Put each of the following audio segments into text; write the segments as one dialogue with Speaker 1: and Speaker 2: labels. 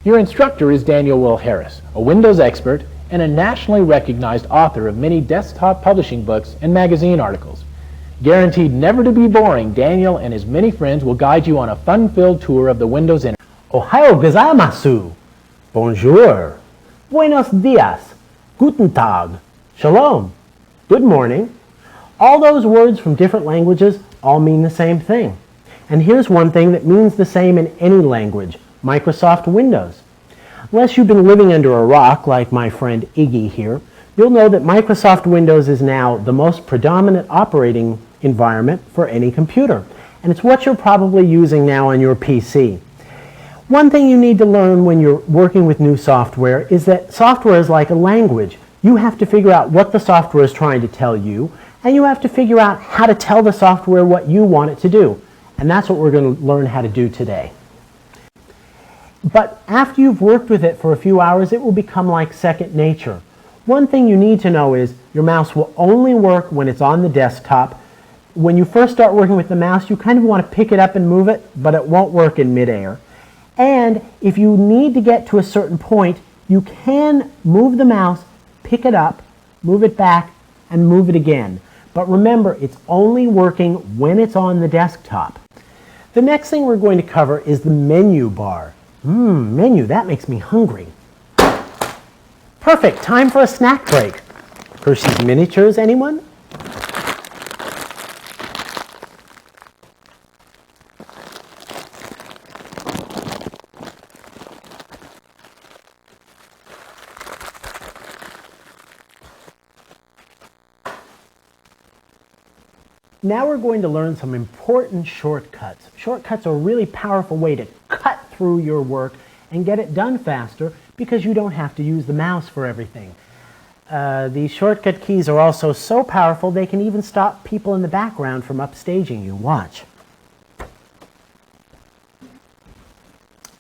Speaker 1: Your instructor is Daniel Will Harris, a Windows expert and a nationally recognized author of many desktop publishing books and magazine articles. Guaranteed never to be boring, Daniel and his many friends will guide you on a fun-filled tour of the Windows Internet.
Speaker 2: Ohayou gozaimasu. Bonjour. Buenos dias. Guten Tag. Shalom. Good morning. All those words from different languages all mean the same thing. And here's one thing that means the same in any language: Microsoft Windows. Unless you've been living under a rock like my friend Iggy here, you'll know that Microsoft Windows is now the most predominant operating environment for any computer. And it's what you're probably using now on your PC. One thing you need to learn when you're working with new software is that software is like a language. You have to figure out what the software is trying to tell you, and you have to figure out how to tell the software what you want it to do. And that's what we're going to learn how to do today. But after you've worked with it for a few hours, it will become like second nature. One thing you need to know is your mouse will only work when it's on the desktop. When you first start working with the mouse, you kind of want to pick it up and move it, but it won't work in midair. And if you need to get to a certain point, you can move the mouse, pick it up, move it back, and move it again. But remember, it's only working when it's on the desktop. The next thing we're going to cover is the menu bar. Menu, that makes me hungry. Perfect, time for a snack break. Hershey's Miniatures, anyone? Now we're going to learn some important shortcuts. Shortcuts are a really powerful way to cut through your work and get it done faster because you don't have to use the mouse for everything. These shortcut keys are also so powerful they can even stop people in the background from upstaging you. Watch.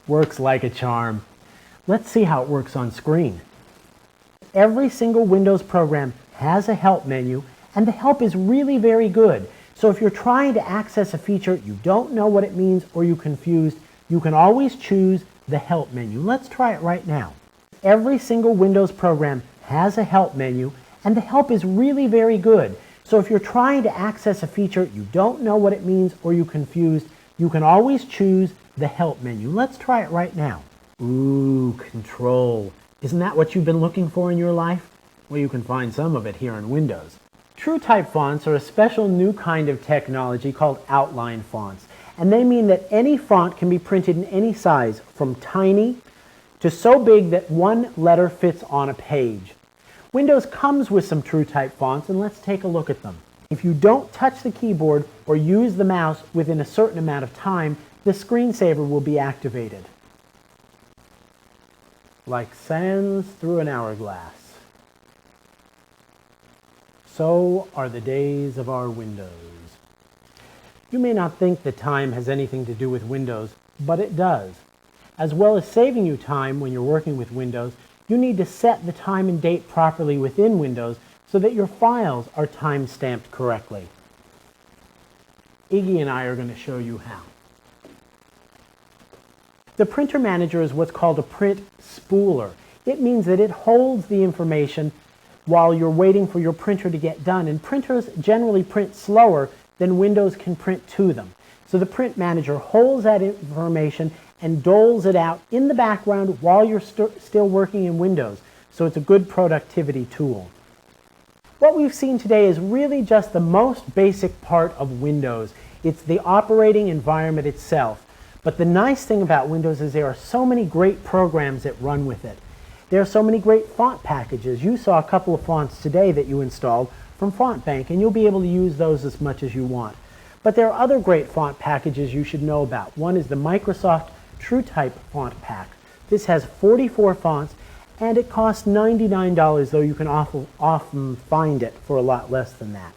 Speaker 2: Works like a charm. Let's see how it works on screen. Every single Windows program has a help menu, and the help is really very good. So if you're trying to access a feature, you don't know what it means, or you're confused, you can always choose the help menu. Let's try it right now. Every single Windows program has a help menu, and the help is really very good. So if you're trying to access a feature, you don't know what it means, or you're confused, you can always choose the help menu. Let's try it right now. Ooh, control. Isn't that what you've been looking for in your life? Well, you can find some of it here in Windows. TrueType fonts are a special new kind of technology called outline fonts, and they mean that any font can be printed in any size, from tiny to so big that one letter fits on a page. Windows comes with some TrueType fonts, and let's take a look at them. If you don't touch the keyboard or use the mouse within a certain amount of time, the screensaver will be activated. Like sands through an hourglass. So are the days of our Windows. You may not think that time has anything to do with Windows, but it does. As well as saving you time when you're working with Windows, you need to set the time and date properly within Windows so that your files are time-stamped correctly. Iggy and I are going to show you how. The printer manager is what's called a print spooler. It means that it holds the information while you're waiting for your printer to get done, and printers generally print slower than Windows can print to them. So the print manager holds that information and doles it out in the background while you're still working in Windows. So it's a good productivity tool. What we've seen today is really just the most basic part of Windows. It's the operating environment itself. But the nice thing about Windows is there are so many great programs that run with it. There are so many great font packages. You saw a couple of fonts today that you installed from FontBank, and you'll be able to use those as much as you want. But there are other great font packages you should know about. One is the Microsoft TrueType font pack. This has 44 fonts, and it costs $99, though you can often find it for a lot less than that.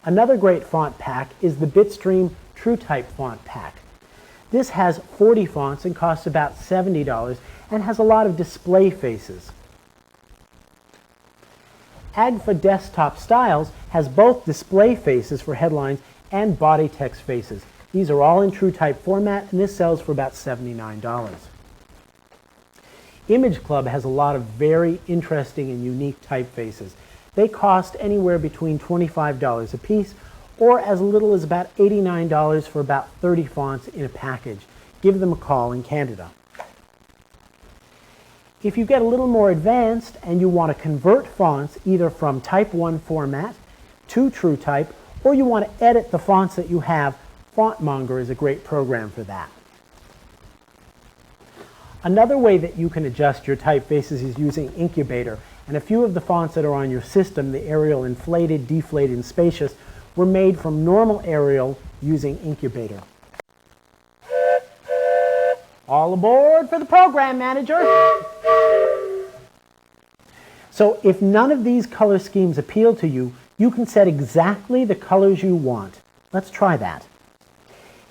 Speaker 2: Another great font pack is the Bitstream TrueType font pack. This has 40 fonts and costs about $70 and has a lot of display faces. Agfa Desktop Styles has both display faces for headlines and body text faces. These are all in TrueType format, and this sells for about $79. Image Club has a lot of very interesting and unique typefaces. They cost anywhere between $25 a piece or as little as about $89 for about 30 fonts in a package. Give them a call in Canada. If you get a little more advanced and you want to convert fonts either from Type 1 format to TrueType, or you want to edit the fonts that you have, FontMonger is a great program for that. Another way that you can adjust your typefaces is using Incubator, and a few of the fonts that are on your system, the Arial Inflated, Deflated, and Spacious, were made from normal Arial using Incubator. All aboard for the Program Manager! So if none of these color schemes appeal to you, you can set exactly the colors you want. Let's try that.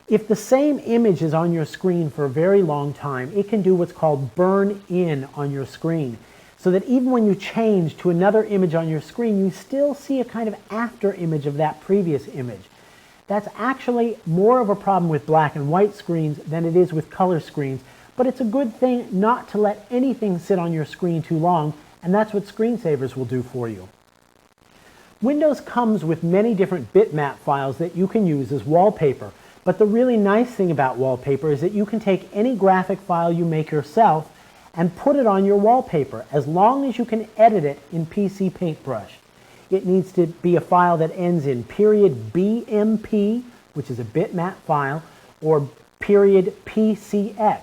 Speaker 2: If the same image is on your screen for a very long time, it can do what's called burn in on your screen, so that even when you change to another image on your screen, you still see a kind of after image of that previous image. That's actually more of a problem with black and white screens than it is with color screens, but it's a good thing not to let anything sit on your screen too long, and that's what screensavers will do for you. Windows comes with many different bitmap files that you can use as wallpaper, but the really nice thing about wallpaper is that you can take any graphic file you make yourself and put it on your wallpaper, as long as you can edit it in PC Paintbrush. It needs to be a file that ends in .bmp, which is a bitmap file, or .pcx,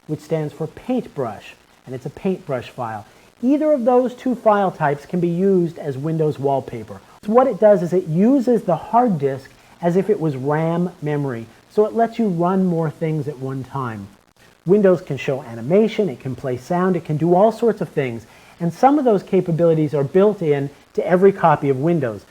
Speaker 2: which stands for Paintbrush, and it's a Paintbrush file. Either of those two file types can be used as Windows wallpaper. So what it does is it uses the hard disk as if it was RAM memory, so it lets you run more things at one time. Windows can show animation, it can play sound, it can do all sorts of things, and some of those capabilities are built in to every copy of Windows.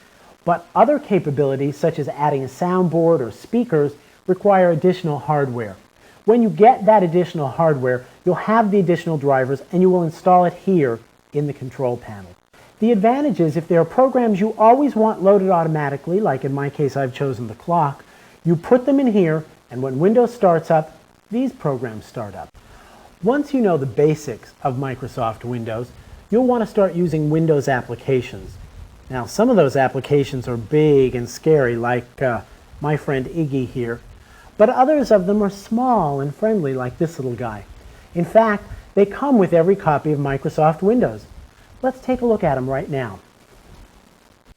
Speaker 2: But other capabilities, such as adding a soundboard or speakers, require additional hardware. When you get that additional hardware, you'll have the additional drivers and you will install it here in the control panel. The advantage is if there are programs you always want loaded automatically, like in my case I've chosen the clock, you put them in here, and when Windows starts up, these programs start up. Once you know the basics of Microsoft Windows, you'll want to start using Windows applications. Now, some of those applications are big and scary, like my friend Iggy here, but others of them are small and friendly, like this little guy. In fact, they come with every copy of Microsoft Windows. Let's take a look at them right now.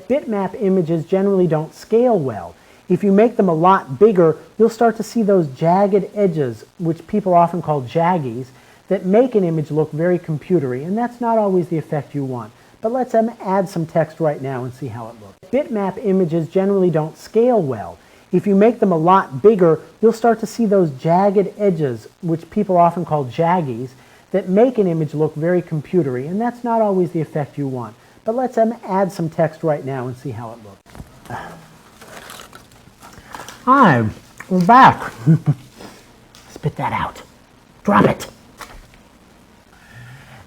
Speaker 2: Bitmap images generally don't scale well. If you make them a lot bigger, you'll start to see those jagged edges, which people often call jaggies, that make an image look very computery, and that's not always the effect you want. But let's add some text right now and see how it looks. Bitmap images generally don't scale well. If you make them a lot bigger, you'll start to see those jagged edges, which people often call jaggies, that make an image look very computery, and that's not always the effect you want. But let's add some text right now and see how it looks. Hi, we're back. Spit that out. Drop it.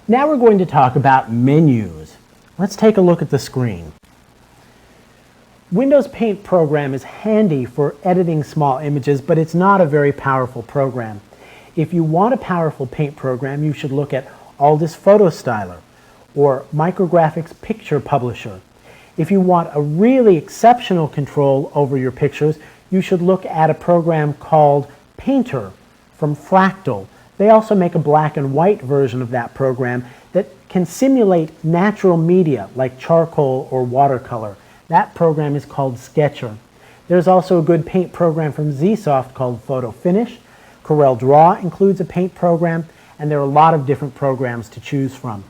Speaker 2: Now we're going to talk about menus. Let's take a look at the screen. Windows Paint program is handy for editing small images, but it's not a very powerful program. If you want a powerful paint program, you should look at Aldus Photo Styler or Micrographics Picture Publisher. If you want a really exceptional control over your pictures, you should look at a program called Painter from Fractal. They also make a black and white version of that program that can simulate natural media like charcoal or watercolor. That program is called Sketcher. There's also a good paint program from Zsoft called Photo Finish. Corel Draw includes a paint program, and there are a lot of different programs to choose from.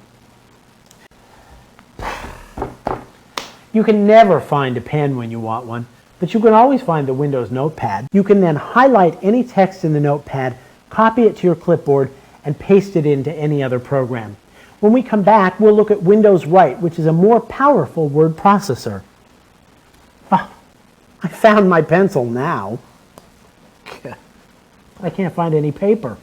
Speaker 2: You can never find a pen when you want one, but you can always find the Windows Notepad. You can then highlight any text in the Notepad, copy it to your clipboard, and paste it into any other program. When we come back, we'll look at Windows Write, which is a more powerful word processor. Oh, I found my pencil now. I can't find any paper.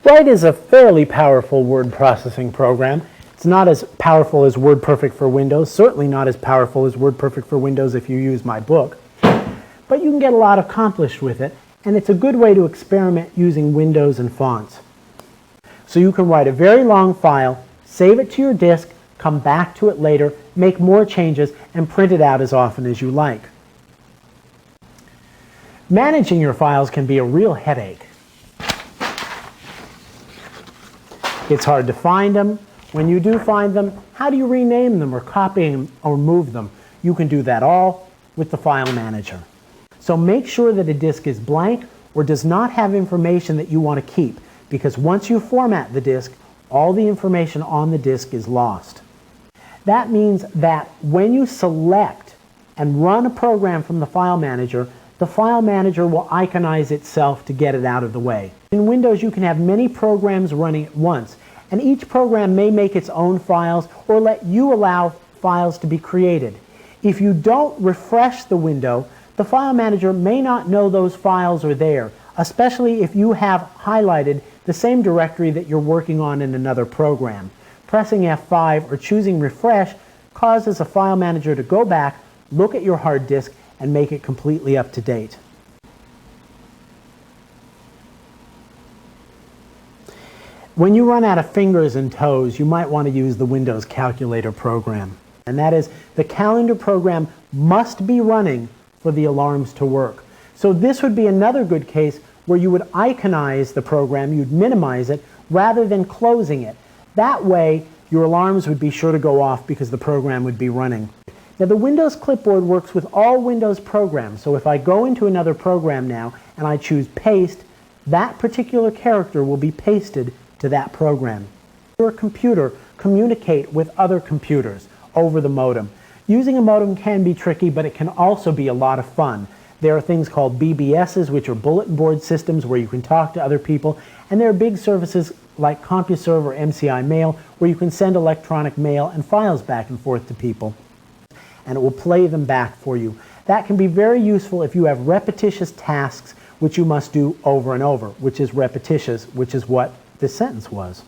Speaker 2: Write is a fairly powerful word processing program. It's not as powerful as WordPerfect for Windows, certainly not as powerful as WordPerfect for Windows if you use my book, but you can get a lot accomplished with it, and it's a good way to experiment using windows and fonts. So you can write a very long file, save it to your disk, come back to it later, make more changes, and print it out as often as you like. Managing your files can be a real headache. It's hard to find them. When you do find them, how do you rename them or copy them or move them? You can do that all with the File Manager. So make sure that a disk is blank or does not have information that you want to keep, because once you format the disk, all the information on the disk is lost. That means that when you select and run a program from the File Manager, the File Manager will iconize itself to get it out of the way. In Windows, you can have many programs running at once, and each program may make its own files or let you allow files to be created. If you don't refresh the window, the File Manager may not know those files are there, especially if you have highlighted the same directory that you're working on in another program. Pressing F5 or choosing Refresh causes a File Manager to go back, look at your hard disk, and make it completely up to date. When you run out of fingers and toes, you might want to use the Windows Calculator program. And that is, the calendar program must be running for the alarms to work. So this would be another good case where you would iconize the program, you'd minimize it, rather than closing it. That way, your alarms would be sure to go off because the program would be running. Now, the Windows clipboard works with all Windows programs, so if I go into another program now and I choose Paste, that particular character will be pasted to that program. Your computer communicate with other computers over the modem. Using a modem can be tricky, but it can also be a lot of fun. There are things called BBSs, which are bulletin board systems where you can talk to other people, and there are big services like CompuServe or MCI Mail where you can send electronic mail and files back and forth to people, and it will play them back for you. That can be very useful if you have repetitious tasks which you must do over and over, which is repetitious, which is what this sentence was.